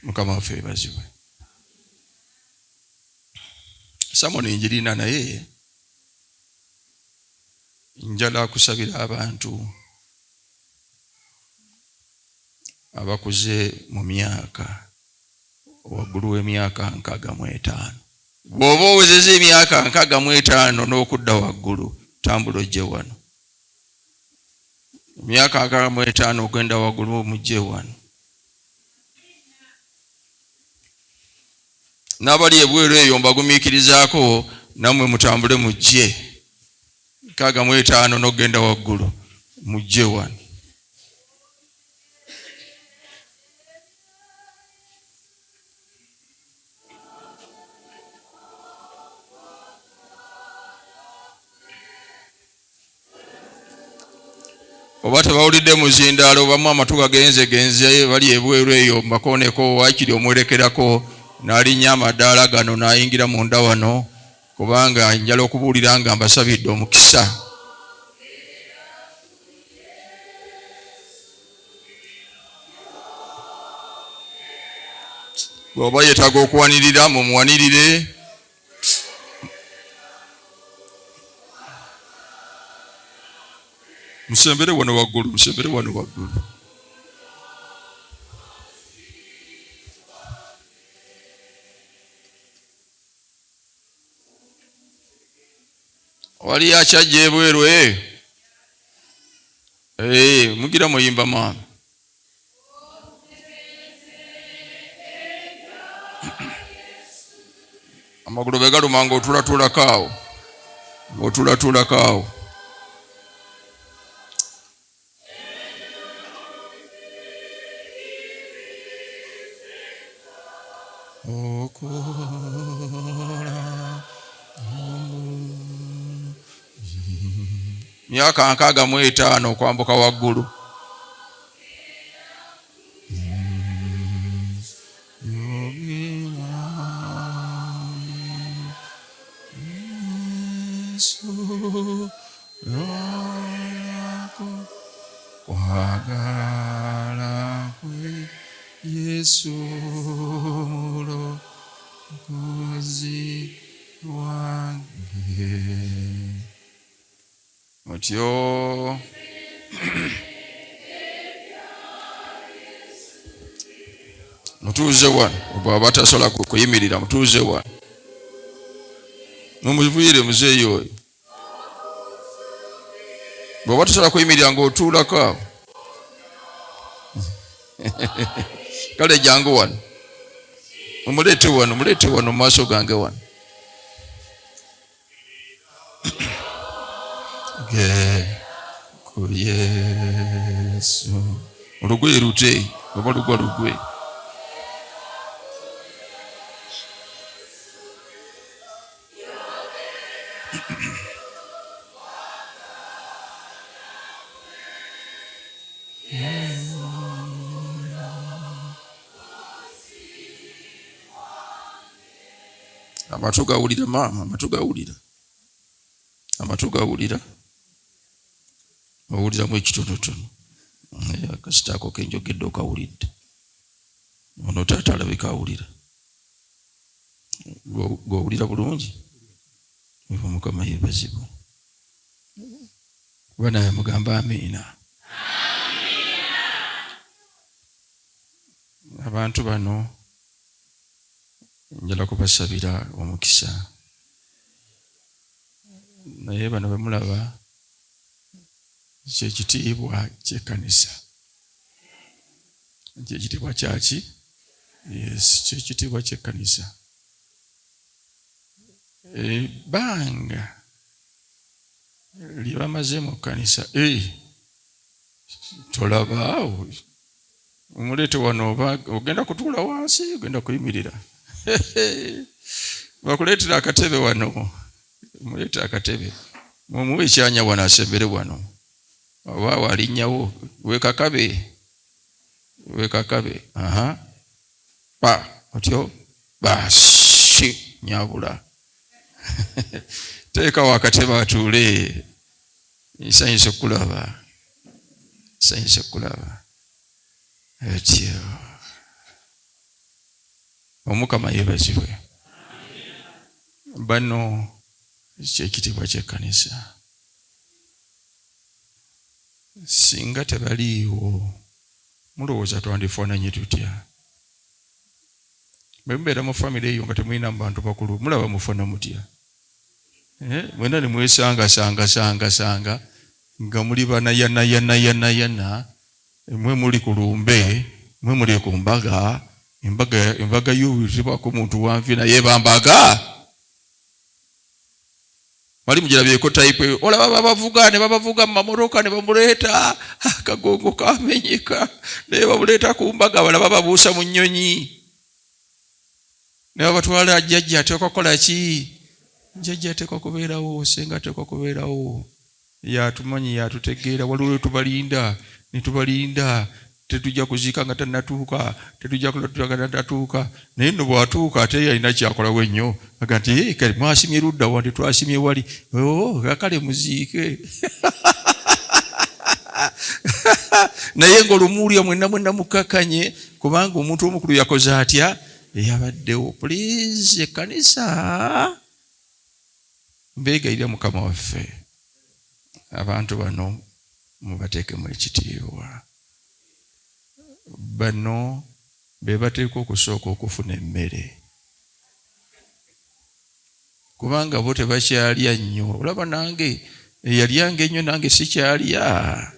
Mukama waffe bazibwe. Samoni njirina naye njala kusabira abantu abakuze mu myaka waggulu w'emyaka 65. Bw'oba owezezza emyaka 65 n'okudda waggulu, tambula ojje wano. Emyaka 65 ogenda waggulu mujje wano. N'abali ebweru eyo mbagumiikirizaako nammwe mutambule mujje. 65 n'ogenda waggulu mujje wano. Oba tebawulidde muzindaalo bamu amatu gagenze bali ebweru eyo mbakooneko waakiri omwerekerako n'alinnya amadaala gano n'ayingira munda wano, kubanga njala okubuulira nga mbasabidde omukisa. Bw'oba yeetaaga okuwanirira mumuwanirire. Musembere wano waggulu, musembere wano waggulu. Wali akyajja ebweru mugira muyimba maama. Amagulu be galuma ng'otulatulako awo. Ng'otulatulako awo. Myaka 65 okwambuka waggulu. Kwagala kwe Yesu mulokozi wange. Otyo mutuuze wano. Bw'aba tasobola kuyimirira mutuuze wano. Mumuvuire muzeeyi oyo. Bw'oba tasobola kuyimirira ng'otuulako awo. Kale jangu wano. Mumuleete wano mu maaso gange wano. Ku Yesu. Olugoye luteeyi. Oba lugwa lugoye. Amatu gawulira maama, amatu gawulira. Amatu gawulira. Owuliramu ekitonotono. Akasitaako kenjogedde okawulidde. Ono taata alabika awulira. Gw'owulira bulungi. Mukama yeebazibwe. Kuba naye mugamba amiina. Abantu bano njala kubasabira omukisa. Naye bano bemulaba kyekitiibwa ky'ekkanisa. Kyekitiibwa kyaki? Yes, kyekitiibwa ky'ekkanisa. Ebbanga lye bamaze mu kkanisa tolabaawo. Omuleete wano oba ogenda kutuula wansi, ogenda kuyimirira. Bakuleetera akatebe wano. Muleete akatebe. Mumuwe ekyanya wano asembere wano. Oba walinnyawo weekakabe. Otyo baasi nyabula. Teekawo akatebe atuule. Nsanyuse okulaba. Etyo. Omukama yeebazibwe. Bano kyekitiibwa ky'ekkanisa. Singa tebaliiwo mulowooza twandifaananye tutya? Bwe mubeera mu famire eyo nga temulina mu bantu bakulu mulaba mufaana mutya? Mwena ne mwesangasanga nga muli banayana, mwe muli ku lumbe, mwe muli ku mbaga, embaga y'oyitibwako muntu wanvi naye bambaga. Wali mugirabyeko type olaba babavuga mu mamotoka ne bamuleeta akagongo kamenyeka naye bamuleeta ku mbaga balaba babuusa mu nnyonyi ne babatwala jjajja ateekwa kukola ki? Jjajja ateekwa kubeerawo, senga ateekwa kubeerawo. Yatumanyi yatutegeera waliwo tubalinda ne tubalinda tetujja kuziika nga tannatuuka, tetujja kulatuuka nga tannatuuka. Naye nno bw'atuuka ate yalina kyakolawo ennyo aga nti kale mwasimye ludda wa tetwasimye wali kale muziike. Naye ng'olumuulya mwenna mukkakanye kubanga omuntu omukulu yakoze atya? Yabaddewo. Please ekkanisa mbeegayirira Mukama waffe abantu bano mubateekemu ekitiibwa. Bano be bateekwa okusooka okufuna emmere kubanga bo tebakyalya nnyo. Olaba nange eyalyanga ennyo nange sikyalya.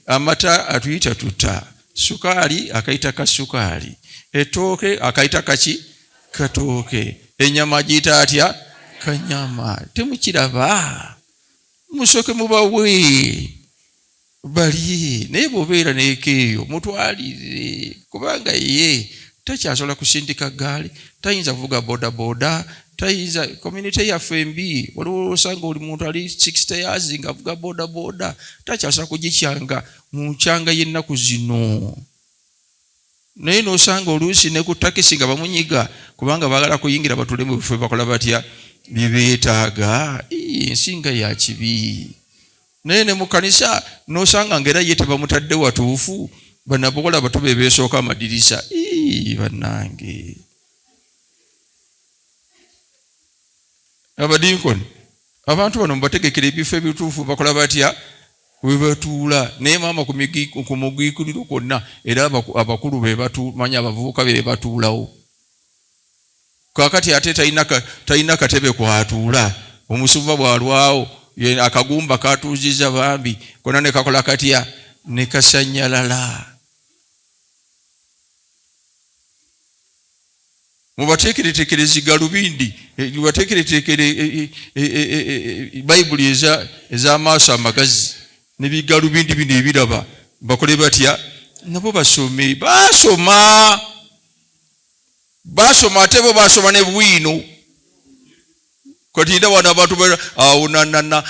Amata atuyita tuta, sukaali akayita kasukaali, ettooke akayita kaki? Katooke, ennyama agiyita atya? Kanyama. Temukiraba? Musooke mubawe balye. Naye bw'obeera n'ekeeyo mutwalire kubanga ye takyasobola kusindika ggaali, tayinza kuvuga bodaboda, tayinza. Community yaffe embi, waliwo osanga oli muntu ali 60 years ng'avuga bodaboda takyasobola kugikyanga mu nkyanga y'ennaku zino. Naye n'osanga oluusi ne ku takisi nga bamunyiga kubanga baagala kuyingira batule mu bifo bakola batya? Bye beetaaga. Ensinga ya kibi. Naye ne mu kkanisa n'osanga ng'era ye tebamutadde watuufu, banabogola bato be beesooka amadirisa. Bannange abadinkoni abantu bano mubategekera ebifo ebituufu bakola batya? We batuula. Naye maama ku mugiikuliro kwonna era abakulu be batumanya abavubuka be batuulawo. Kakati ate talina katebe kwatuula. Omusumba bw'alwawo akagumba katuuziza bambi konna ne kakola katya? Ne kasanyalala. Mubateekereteekere zigalubindi, mubateekereteekere bayibuli ez'amaaso amagazi n'ebigalubindi bino ebiraba bakole batya? Nabo basome. Basoma ate bo basoma ne bwino. Kati nda wana abantu awonanana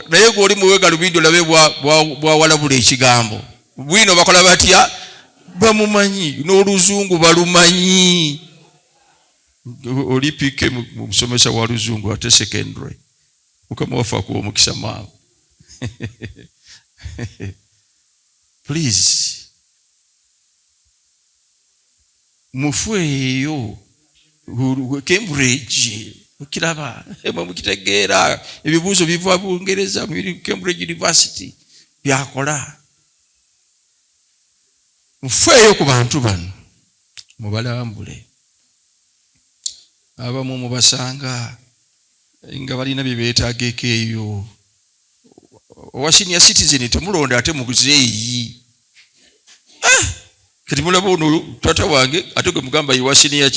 naye gw'oli mu wegalubindi olabe bwawalabula ekigambo. Bwino bakola batya? Bamumanyi. N'oluzungu balumanyi. Oli pike musomesa wa luzungu ate secondary. Mukama waffe akuwa omukisa maawe. Please mufweyo Cambridge kiraba mukitegeera ebibuuzo biva Bungereza mu Cambridge University byakola. Mufweyo ku bantu bano mubalambule. Abamu mubasanga nga balina bye beetaageko eyo. Owa senior citizen temulonda ate muzeeyi. Kati mulaba ono tata wange ate gwe mugamba yewa senior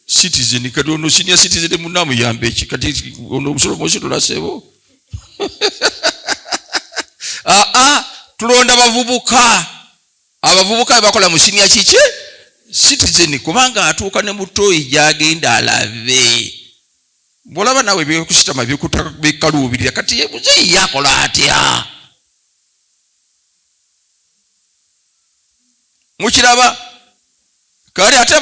citizen. Kati ono senior citizen munamuyambe ki? Kati ono omusolomosi tolasebo. Tulonda abavubuka. Abavubuka abakola mu senior citizen kubanga atuuka ne mutoyi gy'agenda alabe. Bw'olaba nawe byekusitama bikaluubirira kati ye muzeeyi yakola atya? Mukiraba? Kale ate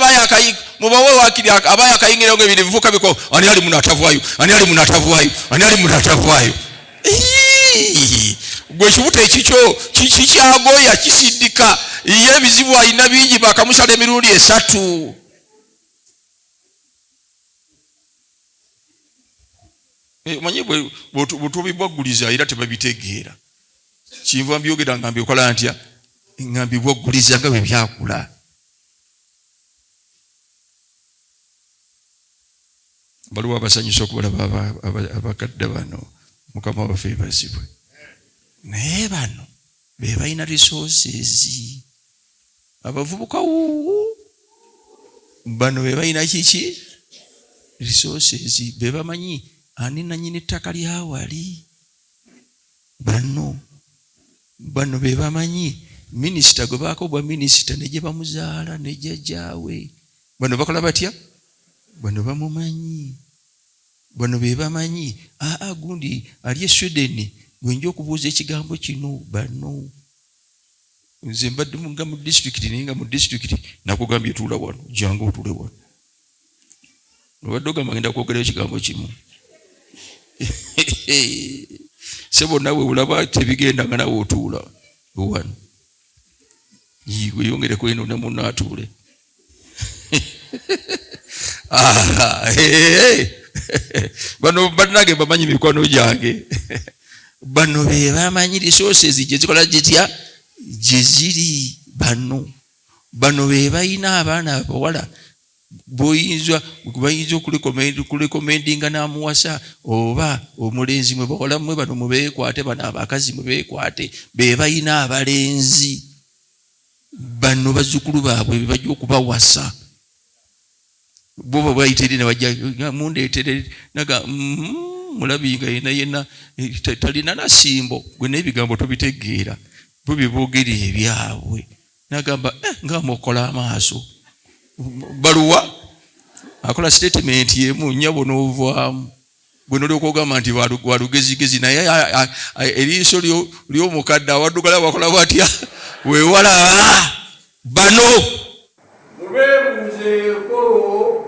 mubawe wakiri abaya kayingira ngo ebintu bivuka biko ani ali munatavwayo. gwe kibuta ekikyo kikyagoya kisindika ye ebizibu alina bingi bakamusala emirundi 3. Manyi bwetubibwaguliza era tebabitegeera. Kinva mbyogera ngambi okola ntya ngambi bwaguliza nga bwe byakula. Baluwa abasanyusa okubalaba abakadde bano Mukama waffe bazibwe. Naye bano be balina resources. Abavubuka bano be balina kiki resources. Be bamanyi ani nannyini ettaka lyawali. Bano be bamanyi minisita gwe baako bwa minisita ne gye bamuzaala ne jjajjaawe. Bano bakola batya? Bano bamumanyi. Bano be bamanyi. Gundi ali e Sweden gwenja okubuuza ekigambo kino. Bano nze mbadde nga mu district naye nga mu district nakugambye tuula wano jangu otule wano. Obadde ogamba ngenda kwogera ekigambo kimu. Sebo nawe ulaba tebigenda nga nawe otuula wano. Yiwe yongere kweno ne munno atuule. Bano banage bamanyi mikwano gyange. Bano be bamanyi resources gye zikola gitya gye ziri. Bano be balina abaana abawala bayinza okulekomendinga n'amuwasa oba omulenzi mwe bakola mmwe bano mubeekwate, bano abakazi mubeekwate. Be balina abalenzi. Bano bazzukulu baabwe be bajja okubawasa. Bo bayitere ne bajja mundeetere naga mulabinga yenna talina nasimbo. Gwe n'ebigambo tobitegeera. Bo beboogera ebyabwe. Nagamba nga mukola amaaso. Baluwa akola statement yemu nyabo n'ovaamu. Gwe n'olyokogamba nti walugezigezi naye eriiso ly'omukadde awaddugala bakola batya weewala. Bano mubeebuuzeeko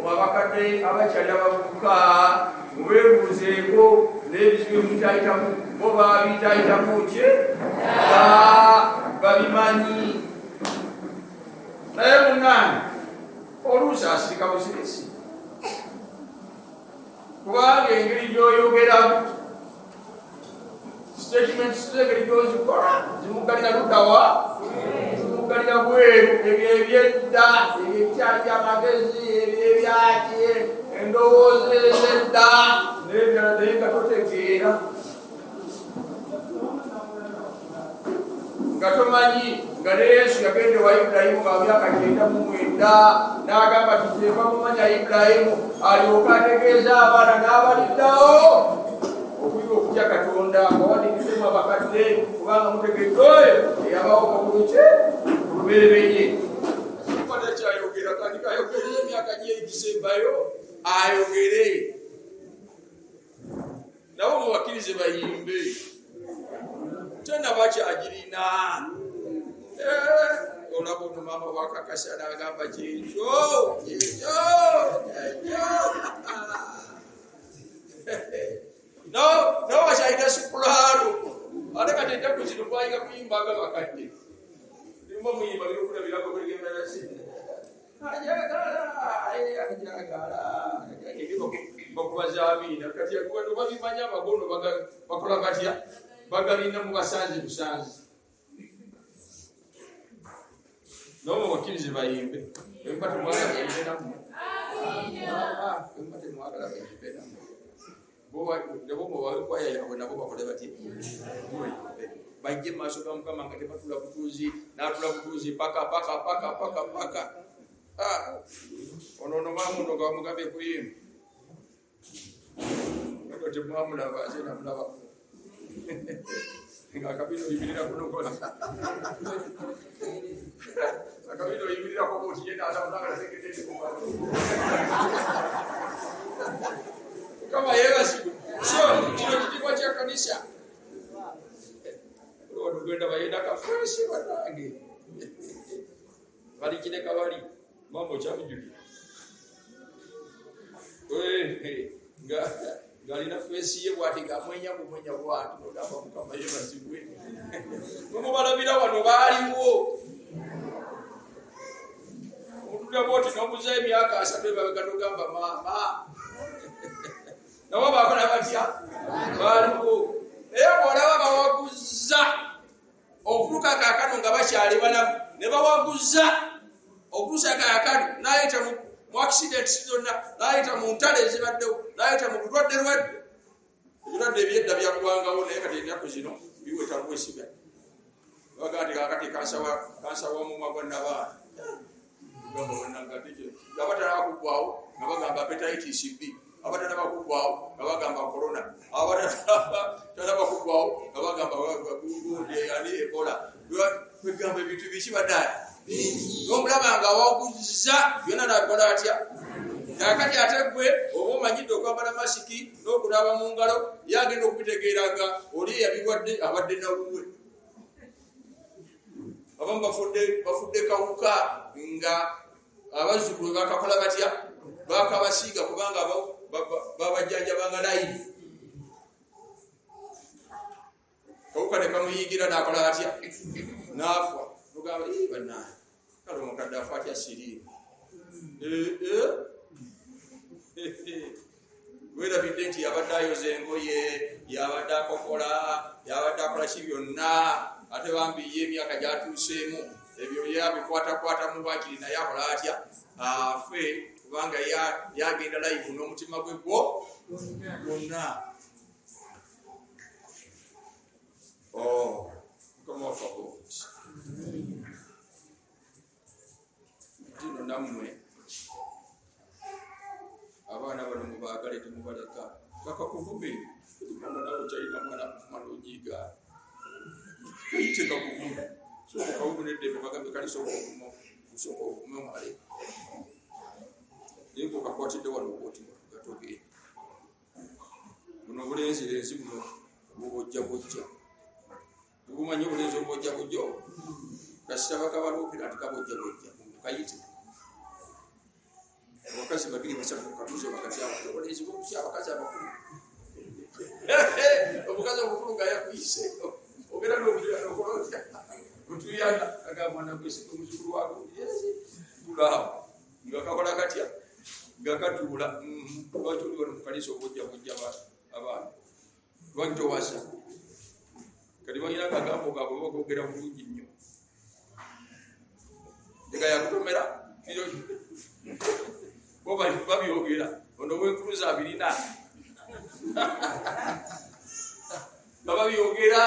abakadde abakyali abavubuka, mubeebuuzeeko n'ebizibu mutayitamu. Bo babitayitamu ki babimanyi. Naye munnange oluusi asirika busirisi kubanga engeri gy'oyogeramu statements engeri gy'ozikola zimugalira luddawa, zimugalira bweru. Ebyo ebyedda, ebyo ebikyali by'amagezi, ebyo ebyaki endowooza ez'edda n'ebirala naye nga totegeera, nga tomanyi. Nga ne Yesu yagenda wa Ibulayimu nga myaka 99 n'agamba tuteekwa kumanya Ibulayimu alyoke ategeeza abaana n'abaliddawo okuyiga okutya Katonda abawandiikiremu abakadde kubanga mutegedde oyo eyabawo obuluki olubereberye. Sikubadde kyayogera kandi kayogere emyaka gyegisembayo ayogere. Nabo mubakkirize bayimbe tena bakyagirina. Olabona mama wakakasa n'agamba kyekyo. No wakyalina sukulaalo ate kati ennaku zino twayinga kuyimba nga bakadde. Limba muyimba byokulabirako bigemerasi ajagala bakubazaabina kati wano babimanya amagono bakola batya bagalina mu basanzi busanzi. Nomo wakkirize bayimbe. Empate mwagala bayimbe namu. Empate mwagala bayimbe namu. Bo mubakwaya yaabwe nabo bakole bati. Bajje maaso ga Mukama nga tebatula butuuzi n'atula butuuzi paka. Ono maamuno nga mugabe kuyimba. Ngo temwamulaba ate namulaba. Akabino yibirira kunokola. Akabino yibirira ko boti yenda atamulagala sekretari ko. Kama yebasi. So, kino kitibwa kya kanisa. Olugenda bayenda kafesi banange. Bali kineka bali. Mambo cha mjuli. Nga galina fesi ye bwati ngamwenya kumwenya bwati nogamba mukama yebazibwe nomubalabira wano baaliwo omutugaboti nomuza emyaka 3 babegatogamba mama nabo bakola batya baaliwo naye bwolaba bawaguza okutuka kaakano nga bakyali balamu ne bawaguza okutuusa kaakano nayita mu accident zonna nayita mu ntale ezibaddewo nayita mu bulwadde ebirwadde ebyedda byaggwangawo naye kati ennaku zino biweta bwesiga baga nti kakati kansawa mu magwa nabaana abatala bakuggwawo nga bagamba hepatitis B abatala bakuggwawo nga bagamba corona abatala bakuggwawo nga bagamba ani Ebola kwegamba ebintu biki baddaala nomulaba nga waguza byonna nabikola atya kakati ate gwe oba omanyidde okwambala masiki n'okunaaba mu ngalo yagenda okubitegeeranga oli yabirwadde abadde nawuwe abamu bafudde kawuka nga abazzukulu bakakola batya bakabasiiga kubanga babajjanjabanga live kawuka nekamuyigira nakola atya naafa ogamba bannange kale omukadde afa atya siriimu werabidde nti yabadde ayoza engoye yabadde akokola yabadde akola ki byonna ate bambiye emyaka gyatuuseemu ebyo yabikwatakwata mu bakiri naye akola atya afe kubanga yagenda live n'omutima gwe gwonna tino nammwe abaana bano mubaagale temubaleka bakakuvume nawe kyalina mwana onyiga tekakuvume sokakawubuneddembe bagambe kalisooka ovume omale naye kokakwatidde wano obooti gatogenda buno obulenzirenzi buno bubojjabojja tubumanyi obulenzi obubojjabojja kasita bakabalupira nti kabojjabojja kayite abakazi babiri basatu katuze bakatyaba obulenzi bwokusya abakazi abakulu omukazi omukulu nga yakuyise ogenda nokulotya otuyana agamwana gwesi omuzukulu wako tulaawo nga kakola katya nga katuula lwaki oli wano mukanisa obojjabojja abaana lwaki towasa kati balina akagambo gaabwe bagogera bulungi nnyo ega yakutomera bo babyogera ono wenkuluza 24 bababyogera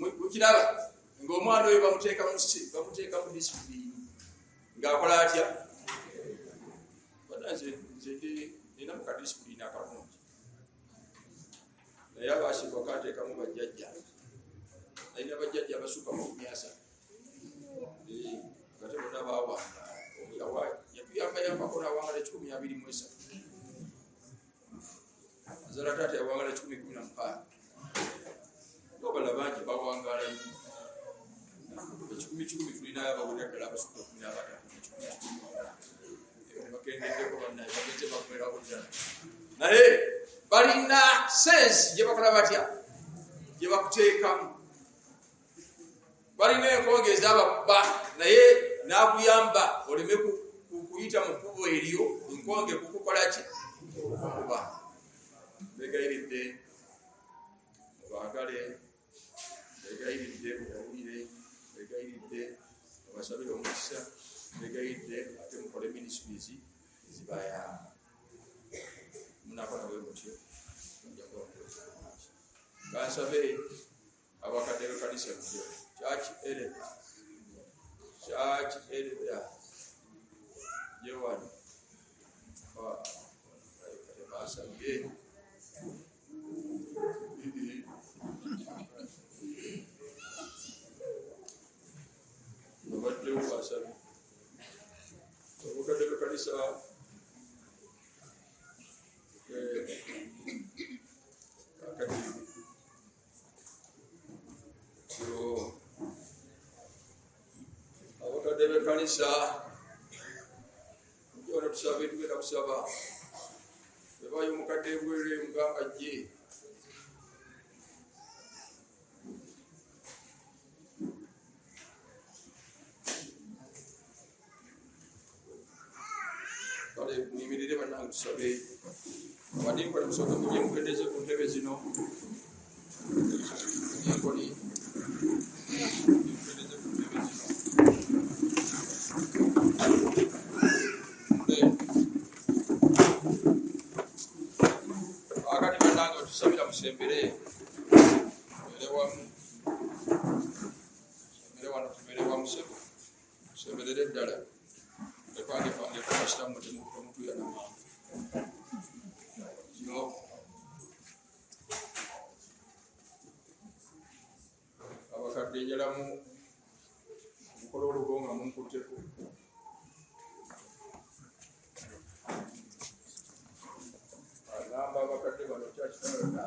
mukiraba ng'omwana oyo bamuteeka mu disipulini ng'akola atya nina muka disipulini akalungi naye abaasibwa kateekamu bajjajja alina bajjajja abasukka mu 300 ate bonna baawanga yatuyambayambako n'awangala 123 azala taata yawangala 116 nobala bangi bawangala 10 tulinayo abawulira ddala abasukka 15 bakendeddeko bannaye bageze bakwerawo ddala naye balina sensi gye bakola batya gye bakuteekamu balina enkonge ez'ababba naye n'akuyamba oleme kuyita mu kkubo eryo enkonge kukukola ki okuba begayiridde baagale begayiridde mubawulire begayiridde babasabire omukisa begayiridde ate mukole ministries zibayamba munakola bwe mutyo kansabe abakadde b'ekkanisa mutyo church elder Yewan basabye nobadde basabye abakadde b'ekkanisa abakadde b'ekkanisa tusaba tugenda kusaba yabayo mukadde bwere mugamba je bale nimirire banangu tusabe abadingo bali musoka mujye mukedeze ku ntebe zino yekoni Sembere wa musebo sembere ddala ekwange pange kwasta mulimu omuntu yana yo abakadde njalamu mukolo olugonga munkuteko agamba abakadde bano kyakitala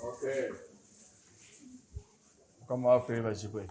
Okay. Come on, favor, Chikwe.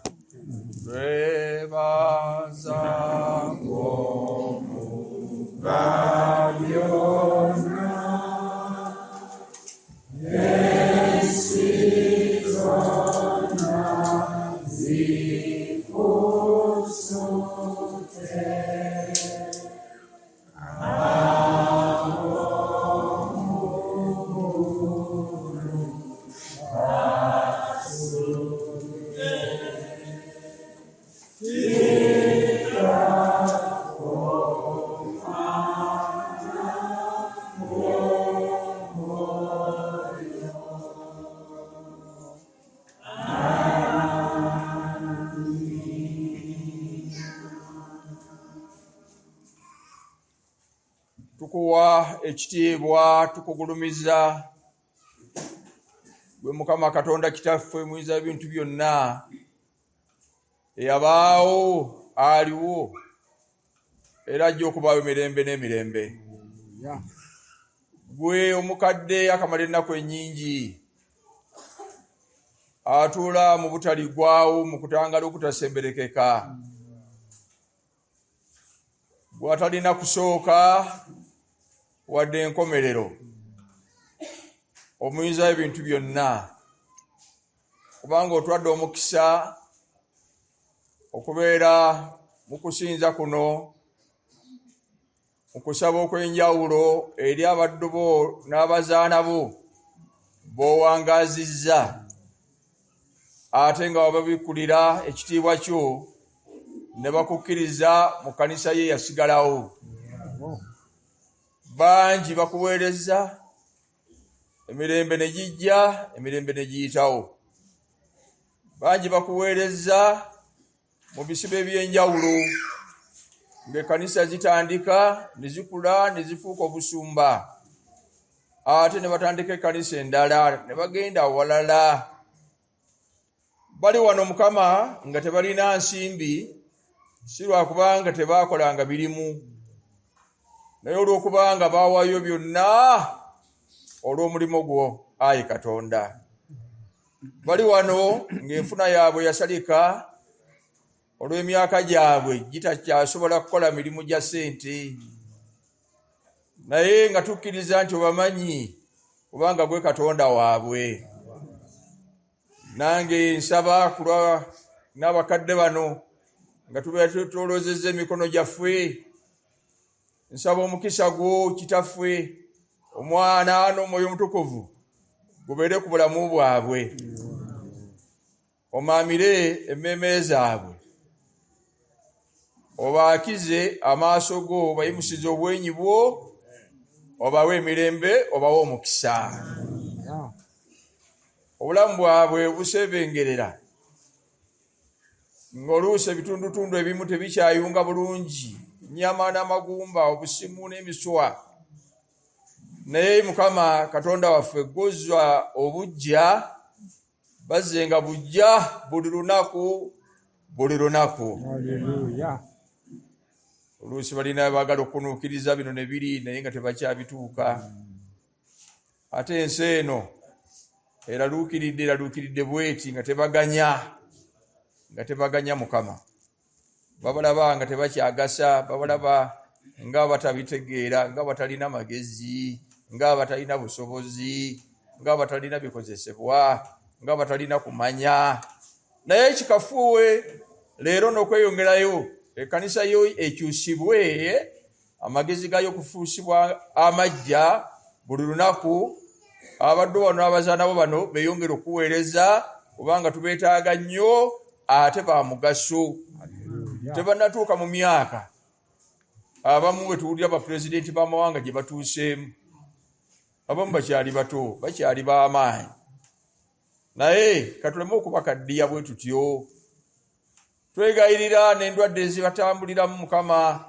Tukuwa ekitiibwa tukugulumiza gwe Mukama Katonda kitaffe mwiza ebintu byonna eyabaawo aliwo era ajja okubaawo emirembe n'emirembe gwe omukadde akamala ennaku ennyingi atuula mu butaligwawo mu kutangala okutasemberekeka gwatalina kusooka wadde enkomerero omuyinza ebintu byonna kubanga otwadde omukisa okubeera mu kusinza kuno mu kusaba okw'enjawulo eri abaddu bo n'abazaana bo b'owangazizza ate nga wababikkulira ekitiibwa kyo ne bakukkiriza mu kkanisa ye yasigalawo bangi bakuweereza emirembe ne gijja emirembe ne giyitawo bangi bakuweereza mu bisibo eby'enjawulo ng'ekkanisa zitandika ne zikula ne zifuuka obusumba ate ne batandika ekkanisa endala ne bagenda walala bali wano Mukama nga tebalina nsimbi si lwakubanga tebaakolanga birimu naye olw'okubanga baawaayo byonna olw'omulimu gwo Ayi Katonda bali wano ng'enfuna yaabwe yasalika olw'emyaka gyabwe gitakyasobola kukola mirimu gya ssente naye nga tukkiriza nti obamanyi kubanga gwe Katonda waabwe nange nsaba kulwa n'abakadde bano nga tubeera tutolozezza emikono gyaffe nsaba omukisa gwo kitaffe Omwana n'Omwoyo Omutukuvu gubeere ku bulamu bwabwe omaamire emmeeme zaabwe obaakize amaaso go obayimusize obwenyi bwo obawe emirembe obawe omukisa obulamu bwabwe busebengerera ng'oluusi ebitundutundu ebimu tebikyayunga bulungi nnyama n'amagumba obusimu n'emiswa naye Mukama Katonda waffe gozza obujja bazzenga bujja buli lunaku buli lunaku. Haleluya. Oluusi balina baagala okunuukiriza bino ne biri naye nga tebakyabituuka. Ate ensi eno eraluukiridde bweti nga tebaganya Mukama. Babalaba nga tebakyagasa, babalaba nga batabitegeera, nga batalina magezi, nga batalina busobozi, nga batalina bikozesebwa, nga batalina kumanya. Naye ekikafuuwe leero n'okweyongerayo ekkanisa yo ekyusibwe, amagezi gayo okufuusibwa amajja buli lunaku. Abaddu bano abazaana bo bano beeyongera okuweereza kubanga tubeetaaga nnyo ate ba mugaso. Tebannatuuka mu myaka abamu bwe tuwulira bapulezidenti b'amawanga gye batuuseemu, abamu bakyali bato, bakyali b'amaanyi. Naye katuleme okubakaddiya bwe tutyo. Twegayirira n'endwadde ezibatambuliramu Mukama,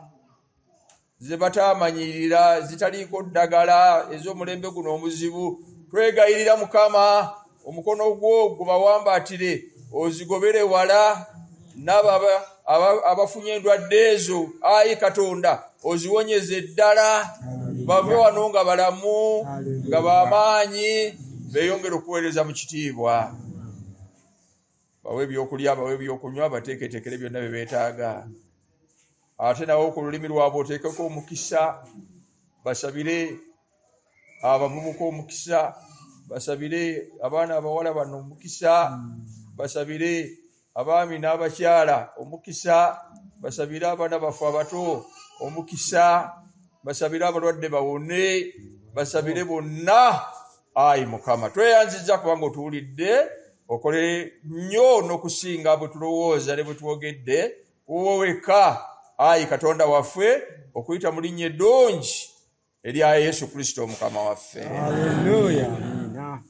ze batamanyirira, zitaliiko ddagala ez'omulembe guno omuzibu. Twegayirira Mukama, omukono gwo gubawambaatire, ozigobere wala n'abo abafunye endwadde ezo. Ayi Katonda, oziwonyeze ddala, bave wano nga balamu, nga b'amaanyi, beeyongere okuweereza mu kitiibwa. Bawe ebyokulya, bawe ebyokunywa, bateeketeekere byonna bye beetaaga. Ate nawo ku lulimi lwabwe oteekeko omukisa, basabire abavubuka omukisa, basabire abaana abawala bano omukisa, basabire abaami n'abakyala omukisa, basabire abaana baffe abato omukisa, basabire abalwadde bawone, basabire bonna. Ayi Mukama, tweyanziza kubanga otuwulidde, okole nnyo n'okusinga bwe tulowooza ne bwe twogedde. Wowe wekka, Ayi Katonda waffe, okuyita mu linnya eddungi erya Yesu Kristo Omukama waffe. Haleluya. Amina.